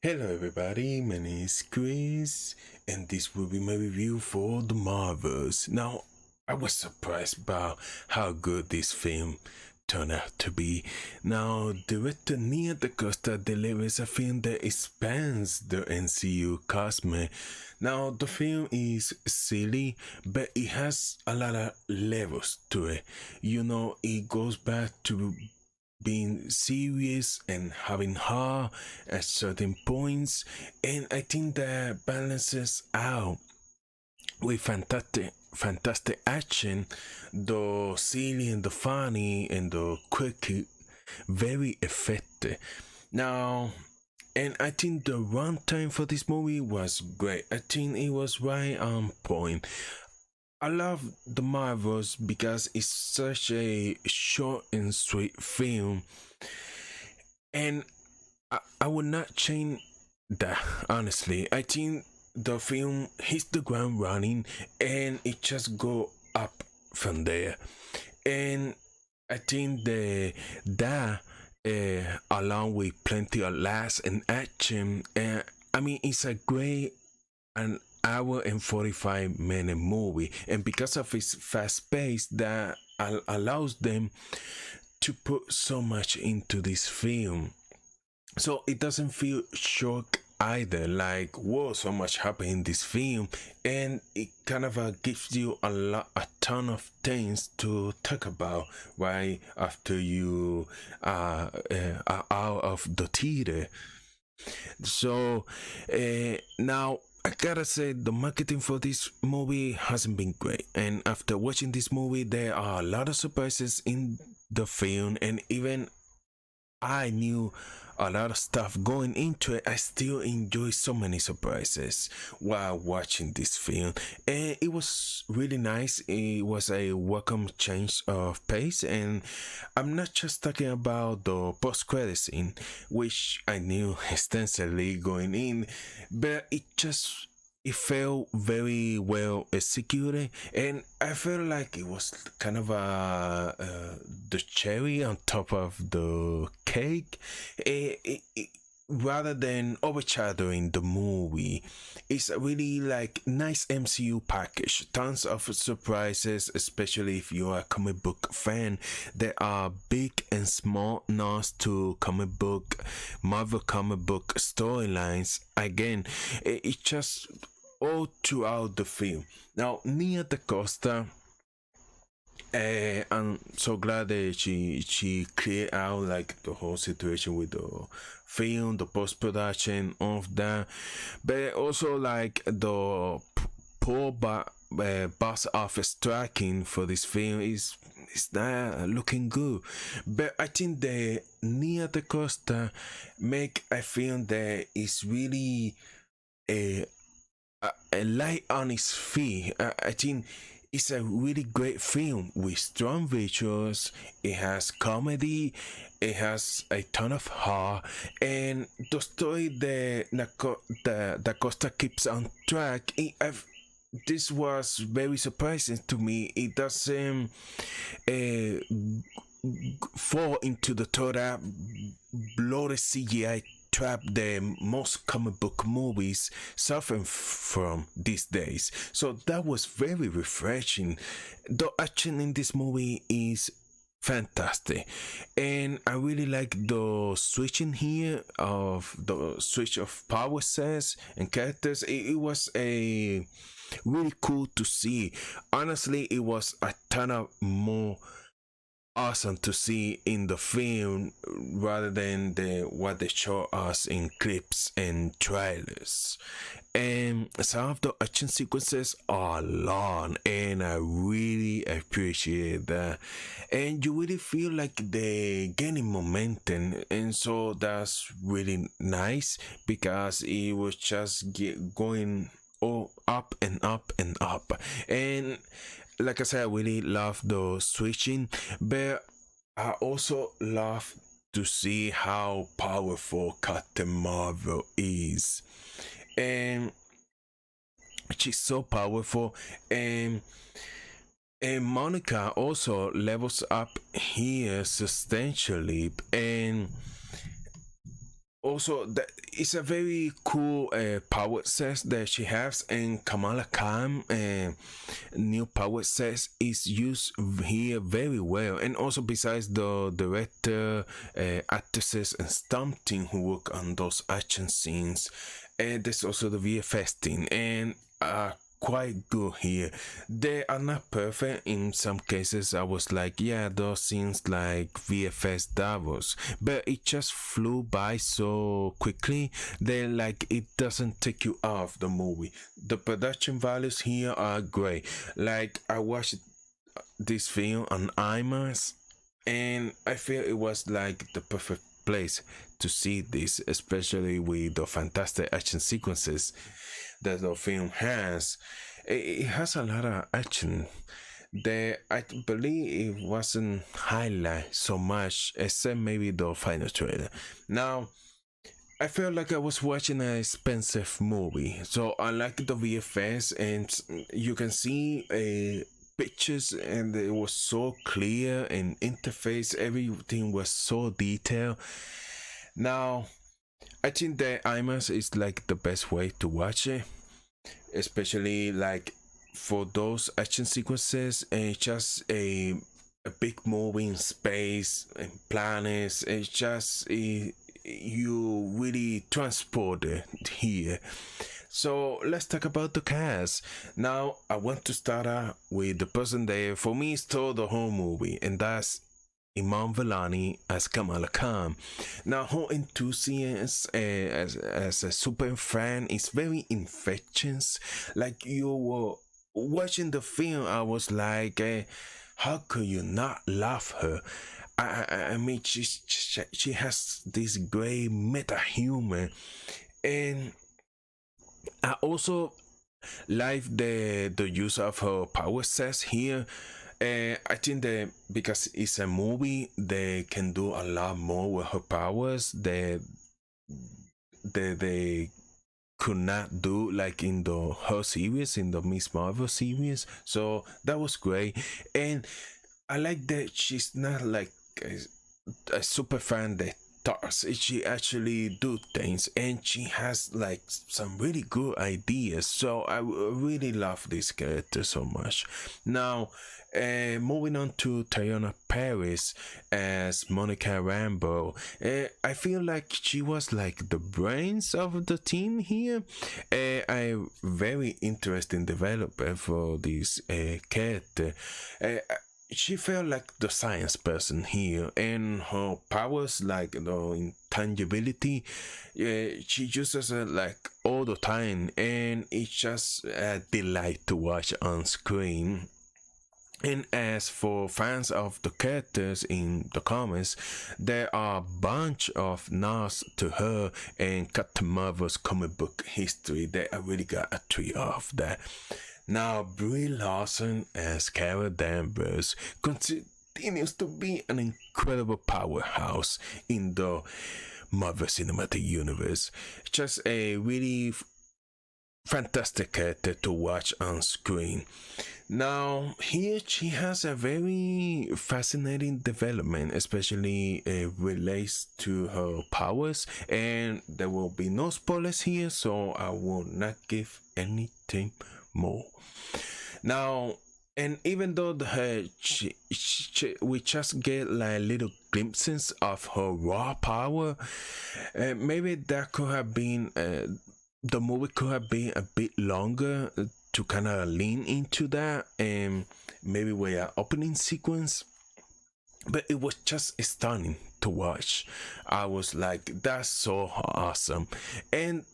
Hello everybody, my name is Chris and this will be my review for The Marvels. Now, I was surprised by how good this film turned out to be. Now, director Nia DaCosta delivers a film that expands the MCU cosmos. Now, the film is silly, but it has a lot of levels to it. It goes back to being serious and having heart at certain points, and I think that balances out with fantastic action, the silly and the funny and the quirky, very effective. Now, and I think the runtime for this movie was great. I think it was right on point. I love The Marvels because it's such a short and sweet film, and I would not change that, honestly. I think the film hits the ground running and it just go up from there. And I think that along with plenty of laughs and action, I mean, it's a great an hour and 45-minute movie, and because of its fast pace that allows them to put so much into this film, so it doesn't feel short either, like whoa, so much happened in this film, and it kind of gives you a ton of things to talk about right after you are out of the theater. So now I gotta say the marketing for this movie hasn't been great, and after watching this movie there are a lot of surprises in the film, and even I knew a lot of stuff going into it, I still enjoy so many surprises while watching this film. And it was really nice. It was a welcome change of pace. And I'm not just talking about the post-credit scene, which I knew extensively going in, but it felt very well executed, and I felt like it was kind of the cherry on top of the cake. Rather than overshadowing the movie, it's a really like nice MCU package, tons of surprises, especially if you're a comic book fan. There are big and small nods to Marvel comic book storylines. Again, it's just all throughout the film. Now, Nia DaCosta, I'm so glad that she cleared out like the whole situation with the film, the post production of that, but also like the poor box office tracking for this film is not looking good. But I think the Nia DaCosta make a film that is really a a light on its feet. I think it's a really great film with strong visuals. It has comedy, it has a ton of heart, and the story that Costa keeps on track. This was very surprising to me. It doesn't fall into the total bloated CGI trap that most comic book movies suffer from these days. So that was very refreshing. The action in this movie is fantastic, and I really like the switching here of the switch of power sets and characters. It was a really cool to see. Honestly, it was a ton of more awesome to see in the film rather than what they show us in clips and trailers. And some of the action sequences are long, and I really appreciate that. And you really feel like they're gaining momentum, and so that's really nice because it was just going all up and up and up. And like I said, I really love the switching, but I also love to see how powerful Captain Marvel is. And she's so powerful, and Monica also levels up here substantially, and Also, that it's a very cool power set that she has, and Kamala Khan new power set is used here very well. And also, besides the director, actresses, and stunt team who work on those action scenes, and there's also the VFX team, and quite good here. They are not perfect. In some cases I was like, yeah, those scenes like VFX Davos, but it just flew by so quickly that like it doesn't take you off the movie. The production values here are great. Like I watched this film on IMAX, and I feel it was like the perfect place to see this, especially with the fantastic action sequences that the film has. It has a lot of action that I believe it wasn't highlight so much, except maybe the final trailer. Now, I felt like I was watching an expensive movie, so I like the VFX, and you can see pictures, and it was so clear, and interface, everything was so detailed. Now, I think that IMAX is like the best way to watch it, especially like for those action sequences, and just a big movie in space and planets. It's just you really transported here. So let's talk about the cast. Now I want to start out with the person that for me stole the whole movie, and that's Iman Vellani as Kamala Khan. Now, her enthusiasm as a super fan is very infectious. Like you were watching the film, I was like, how could you not love her? I mean, she has this great meta humor, and I also like the use of her power sets here. I think that because it's a movie, they can do a lot more with her powers that they could not do like in the her series, in the Miss Marvel series. So that was great, and I like that she's not like a super fan that talks. She actually do things, and she has like some really good ideas. So I really love this character so much. Now, moving on to Teyonah Parris as Monica Rambeau. I feel like she was like the brains of the team here. I'm very interesting developer for this character. She felt like the science person here, and her powers like the intangibility, she uses it like all the time, and it's just a delight to watch on screen. And as for fans of the characters in the comics, there are a bunch of nods to her and Captain Marvel's comic book history that I really got a treat of that. Now, Brie Larson as Carol Danvers continues to be an incredible powerhouse in the Marvel Cinematic Universe. Just a really fantastic character to watch on screen. Now, here she has a very fascinating development, especially relates to her powers, and there will be no spoilers here, so I will not give anything more. Now, and even though we just get like little glimpses of her raw power, maybe that could have been the movie could have been a bit longer to kind of lean into that, and maybe with an opening sequence. But it was just stunning to watch. I was like, that's so awesome, and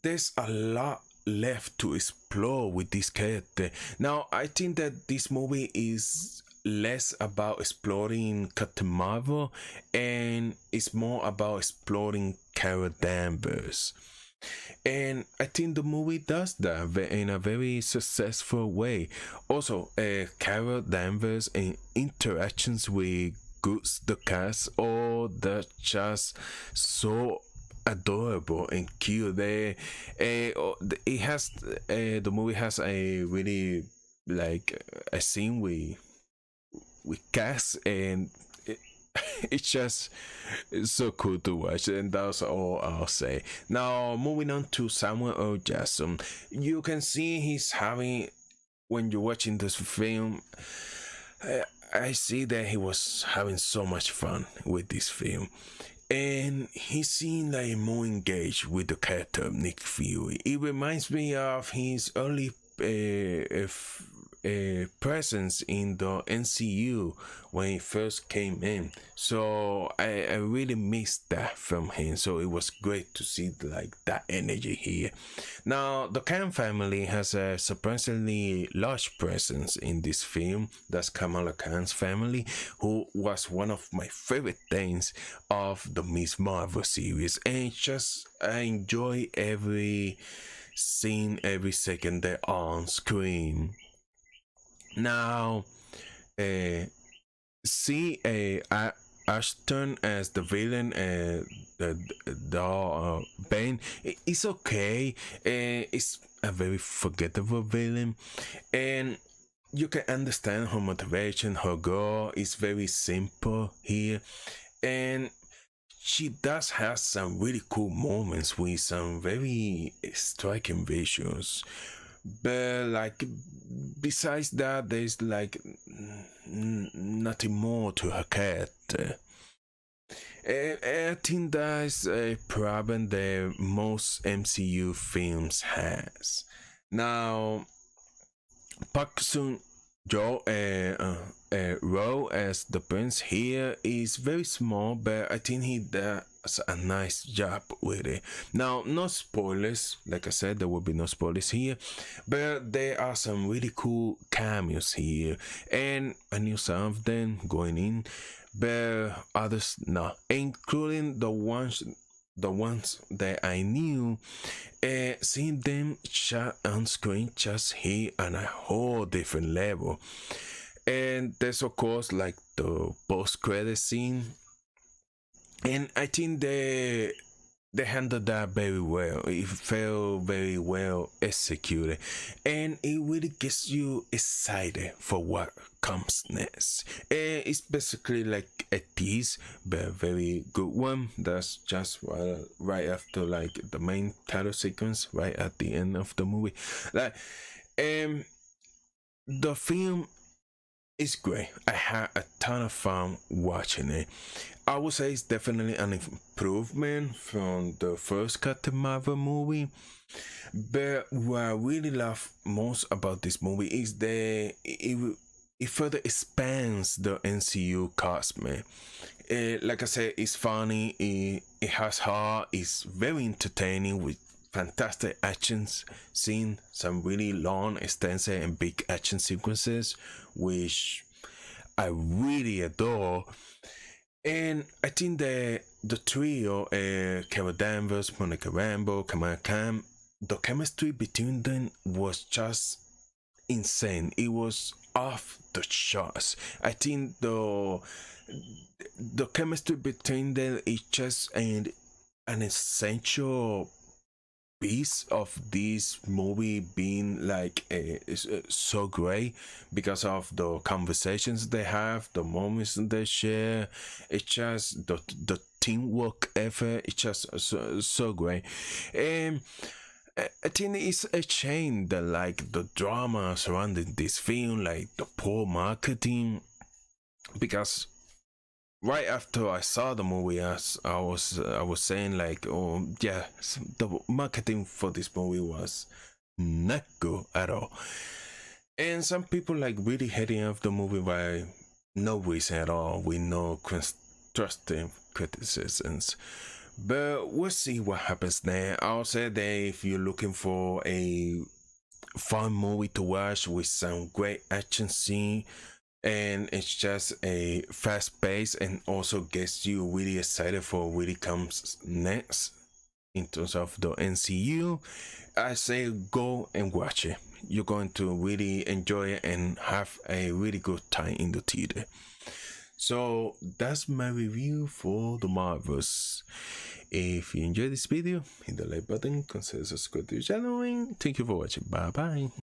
there's a lot left to explore with this character. Now, I think that this movie is less about exploring Captain Marvel, and it's more about exploring Carol Danvers. And I think the movie does that in a very successful way. Also, Carol Danvers and interactions with Goods the cast, all that just so adorable and cute. It has the movie has a really like a scene with Cass, and it's just so cool to watch, and that's all I'll say. Now, moving on to Samuel L. Jackson, you can see he's having, when you're watching this film, I see that he was having so much fun with this film. And he seemed like more engaged with the character of Nick Fury. It reminds me of his early presence in the NCU when he first came in. So I really missed that from him. So it was great to see like that energy here. Now the Kahn family has a surprisingly large presence in this film. That's Kamala Khan's family, who was one of my favorite things of the Miss Marvel series, and just I enjoy every scene, every second they're on screen. Now, uh, see Ashton as the villain, Benn. It's okay. It's a very forgettable villain, and you can understand her motivation. Her goal is very simple here, and she does have some really cool moments with some very striking visuals. But like, besides that, there's like nothing more to her character. I think that's a problem that most MCU films has. Now, Park Sung Joe role as the prince here is very small, but I think he does a nice job with it. Now, no spoilers, like I said, there will be no spoilers here, but there are some really cool cameos here, and I knew some of them going in, but others not, including the ones that I knew. Seeing them shot on screen just hit on a whole different level. And there's of course like the post-credit scene, and I think they handled that very well. It felt very well executed, and it really gets you excited for what comes next. And it's basically like a tease, but a very good one. That's just right after like the main title sequence, right at the end of the movie. Like, the film is great. I had a ton of fun watching it. I would say it's definitely an improvement from the first Captain Marvel movie. But what I really love most about this movie is that it further expands the MCU cast, man. Like I said, it's funny, it has heart, it's very entertaining with fantastic actions scene, some really long, extensive, and big action sequences, which I really adore. And I think that the trio, Carol Danvers, Monica Rambeau, Kamala Khan, the chemistry between them was just insane. It was off the charts. I think the chemistry between them is just an essential piece of this movie being like so great because of the conversations they have, the moments they share. It's just the teamwork effort. It's just so great. And I think it's a shame that like the drama surrounding this film, like the poor marketing, because right after I saw the movie, I was saying like, oh yeah, the marketing for this movie was not good at all, and some people like really hating off the movie by no reason at all, with no constructive criticisms. But we'll see what happens there. I'll say that if you're looking for a fun movie to watch with some great action scene, and it's just a fast pace and also gets you really excited for what really comes next in terms of the MCU, I say go and watch it. You're going to really enjoy it and have a really good time in the theater. So that's my review for the Marvels. If you enjoyed this video, hit the like button, consider subscribing to the channel, and thank you for watching. Bye bye.